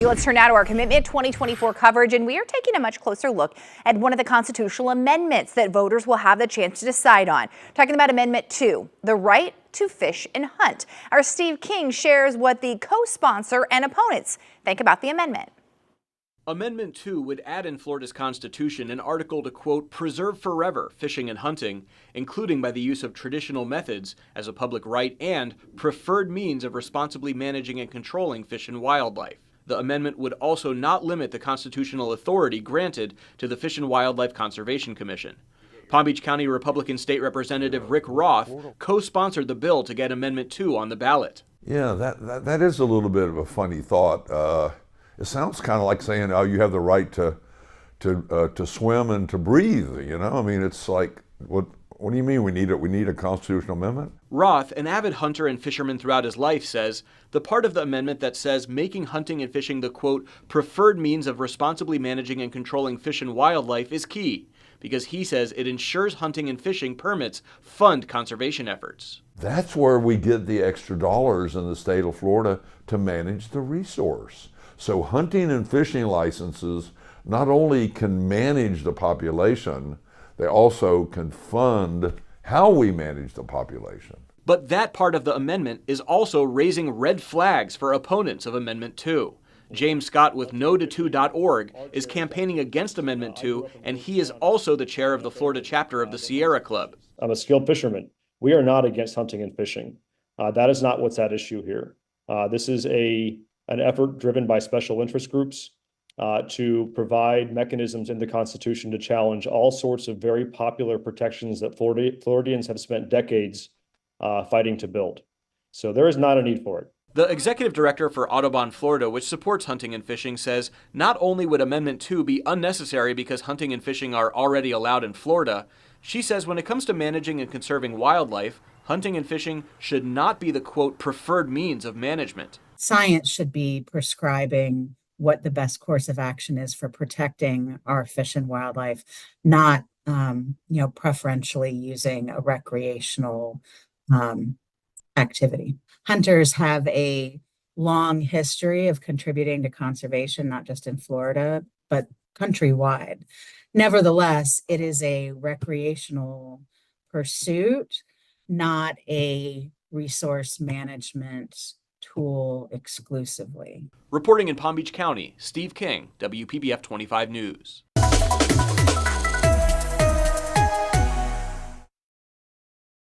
Let's turn now to our Commitment 2024 coverage, and we are taking a much closer look at one of the constitutional amendments that voters will have the chance to decide on. Talking about Amendment 2, the right to fish and hunt. Our Steve King shares what the co-sponsor and opponents think about the amendment. Amendment 2 would add in Florida's Constitution an article to, quote, preserve forever fishing and hunting, including by the use of traditional methods as a public right and preferred means of responsibly managing and controlling fish and wildlife. The amendment would also not limit the constitutional authority granted to the Fish and Wildlife Conservation Commission. Palm Beach County Republican State Representative Rick Roth co-sponsored the bill to get Amendment 2 on the ballot. Yeah, that is a little bit of a funny thought. It sounds kind of like saying, oh, you have the right to swim and to breathe, you know? I mean, it's like, what do you mean we need it? We need a constitutional amendment? Roth, an avid hunter and fisherman throughout his life, says the part of the amendment that says making hunting and fishing the, quote, preferred means of responsibly managing and controlling fish and wildlife is key, because he says it ensures hunting and fishing permits fund conservation efforts. That's where we get the extra dollars in the state of Florida to manage the resource. So hunting and fishing licenses not only can manage the population, they also can fund how we manage the population. But that part of the amendment is also raising red flags for opponents of Amendment 2. James Scott with NoTo2.org is campaigning against Amendment 2, and he is also the chair of the Florida chapter of the Sierra Club. I'm a skilled fisherman. We are not against hunting and fishing. That is not what's at issue here. This is an effort driven by special interest groups to provide mechanisms in the Constitution to challenge all sorts of very popular protections that Floridians have spent decades fighting to build. So there is not a need for it. The executive director for Audubon Florida, which supports hunting and fishing, says not only would Amendment 2 be unnecessary because hunting and fishing are already allowed in Florida, she says when it comes to managing and conserving wildlife, hunting and fishing should not be the, quote, preferred means of management. Science should be prescribing what the best course of action is for protecting our fish and wildlife, not preferentially using a recreational activity. Hunters have a long history of contributing to conservation, not just in Florida, but countrywide. Nevertheless, it is a recreational pursuit, not a resource management tool exclusively. Reporting in Palm Beach County, Steve King, WPBF 25 News.